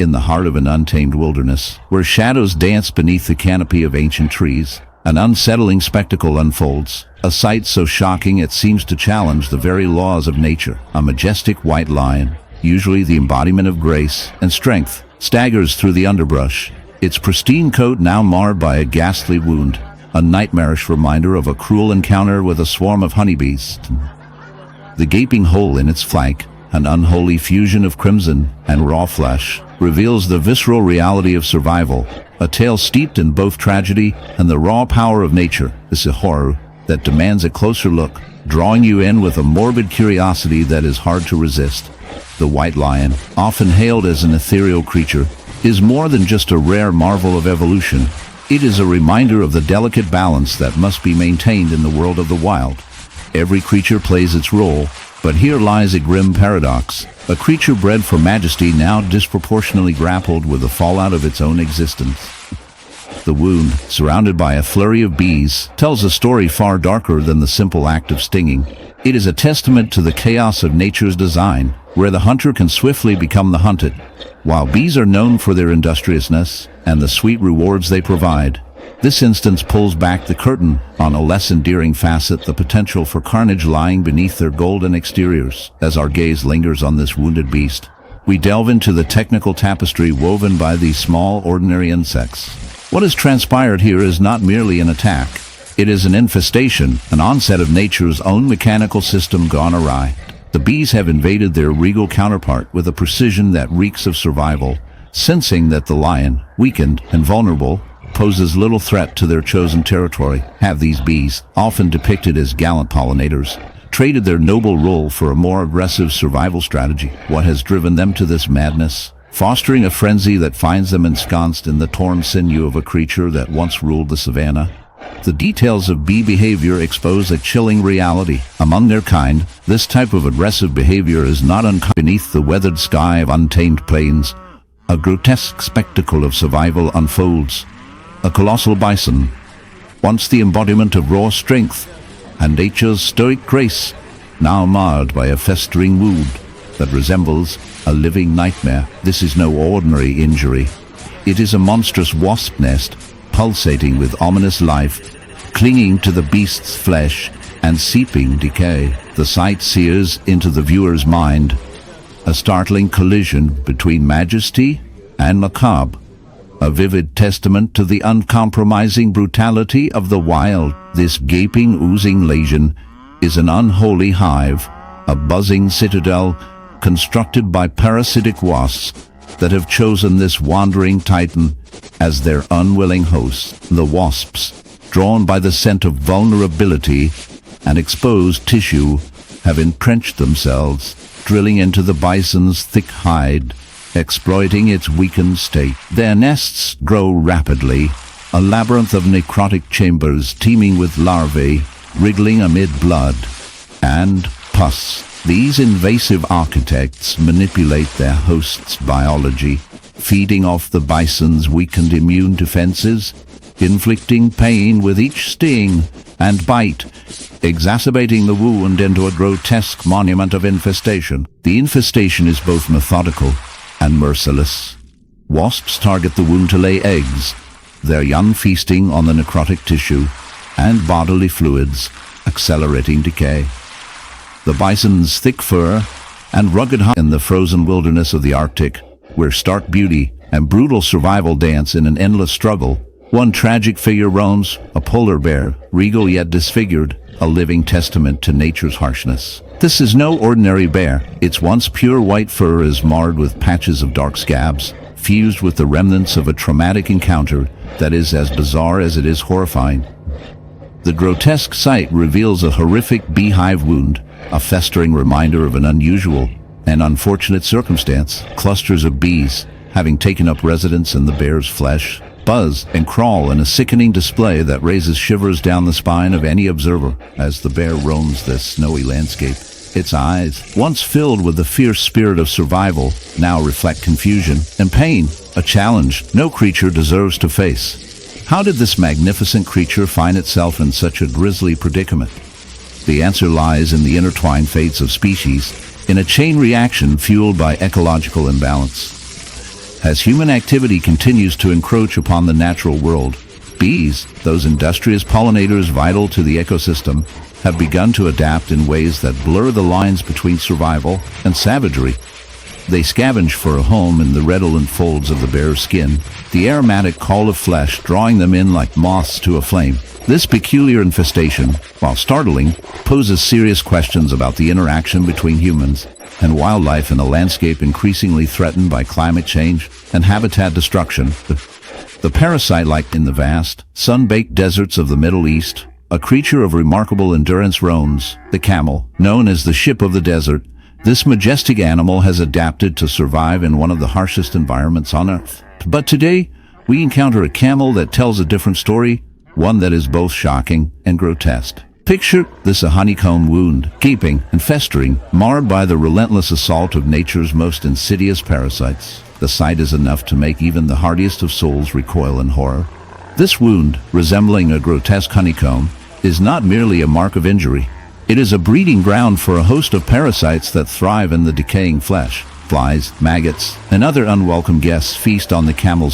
in the heart of an untamed wilderness, where shadows dance beneath the canopy of ancient trees. An unsettling spectacle unfolds, a sight so shocking it seems to challenge the very laws of nature. A majestic white lion, usually the embodiment of grace and strength, staggers through the underbrush, its pristine coat now marred by a ghastly wound, a nightmarish reminder of a cruel encounter with a swarm of honeybees. The gaping hole in its flank, an unholy fusion of crimson and raw flesh, reveals the visceral reality of survival, a tale steeped in both tragedy and the raw power of nature. This is a horror that demands a closer look, drawing you in with a morbid curiosity that is hard to resist. The white lion, often hailed as an ethereal creature, is more than just a rare marvel of evolution. It is a reminder of the delicate balance that must be maintained in the world of the wild. Every creature plays its role, but here lies a grim paradox. A creature bred for majesty now disproportionately grappled with the fallout of its own existence. The wound, surrounded by a flurry of bees, tells a story far darker than the simple act of stinging. It is a testament to the chaos of nature's design, where the hunter can swiftly become the hunted. While bees are known for their industriousness and the sweet rewards they provide, this instance pulls back the curtain on a less endearing facet, the potential for carnage lying beneath their golden exteriors. As our gaze lingers on this wounded beast, we delve into the technical tapestry woven by these small, ordinary insects. What has transpired here is not merely an attack. It is an infestation, an onset of nature's own mechanical system gone awry. The bees have invaded their regal counterpart with a precision that reeks of survival, sensing that the lion, weakened and vulnerable, poses little threat to their chosen territory. Have these bees, often depicted as gallant pollinators, traded their noble role for a more aggressive survival strategy? What has driven them to this madness, fostering a frenzy that finds them ensconced in the torn sinew of a creature that once ruled the savannah? The details of bee behavior expose a chilling reality. Among their kind, this type of aggressive behavior is not uncommon. Beneath the weathered sky of untamed plains, a grotesque spectacle of survival unfolds. A colossal bison, once the embodiment of raw strength and nature's stoic grace, now marred by a festering wound that resembles a living nightmare. This is no ordinary injury. It is a monstrous wasp nest, pulsating with ominous life, clinging to the beast's flesh and seeping decay. The sight sears into the viewer's mind, a startling collision between majesty and macabre, a vivid testament to the uncompromising brutality of the wild. This gaping, oozing lesion is an unholy hive, a buzzing citadel constructed by parasitic wasps that have chosen this wandering titan as their unwilling host. The wasps, drawn by the scent of vulnerability and exposed tissue, have entrenched themselves, drilling into the bison's thick hide, exploiting its weakened state. Their nests grow rapidly, a labyrinth of necrotic chambers teeming with larvae, wriggling amid blood and pus. These invasive architects manipulate their host's biology, feeding off the bison's weakened immune defenses, inflicting pain with each sting and bite, exacerbating the wound into a grotesque monument of infestation. The infestation is both methodical and merciless. Wasps target the wound to lay eggs, their young feasting on the necrotic tissue and bodily fluids, accelerating decay. The bison's thick fur and rugged hide in the frozen wilderness of the Arctic, where stark beauty and brutal survival dance in an endless struggle. One tragic figure roams, a polar bear, regal yet disfigured, a living testament to nature's harshness. This is no ordinary bear. Its once pure white fur is marred with patches of dark scabs, fused with the remnants of a traumatic encounter that is as bizarre as it is horrifying. The grotesque sight reveals a horrific beehive wound, a festering reminder of an unusual and unfortunate circumstance. Clusters of bees, having taken up residence in the bear's flesh, buzz and crawl in a sickening display that raises shivers down the spine of any observer as the bear roams this snowy landscape. Its eyes, once filled with the fierce spirit of survival, now reflect confusion and pain, a challenge no creature deserves to face. How did this magnificent creature find itself in such a grisly predicament? The answer lies in the intertwined fates of species, in a chain reaction fueled by ecological imbalance. As human activity continues to encroach upon the natural world, bees, those industrious pollinators vital to the ecosystem, have begun to adapt in ways that blur the lines between survival and savagery. They scavenge for a home in the redolent folds of the bare skin, the aromatic call of flesh drawing them in like moths to a flame. This peculiar infestation, while startling, poses serious questions about the interaction between humans and wildlife in a landscape increasingly threatened by climate change and habitat destruction. The parasite, like in the vast, sun-baked deserts of the Middle East, a creature of remarkable endurance, roams the camel, known as the ship of the desert. This majestic animal has adapted to survive in one of the harshest environments on Earth. But today, we encounter a camel that tells a different story, one that is both shocking and grotesque. Picture this: a honeycomb wound, gaping and festering, marred by the relentless assault of nature's most insidious parasites. The sight is enough to make even the hardiest of souls recoil in horror. This wound, resembling a grotesque honeycomb, is not merely a mark of injury. It is a breeding ground for a host of parasites that thrive in the decaying flesh. Flies, maggots, and other unwelcome guests feast on the camel's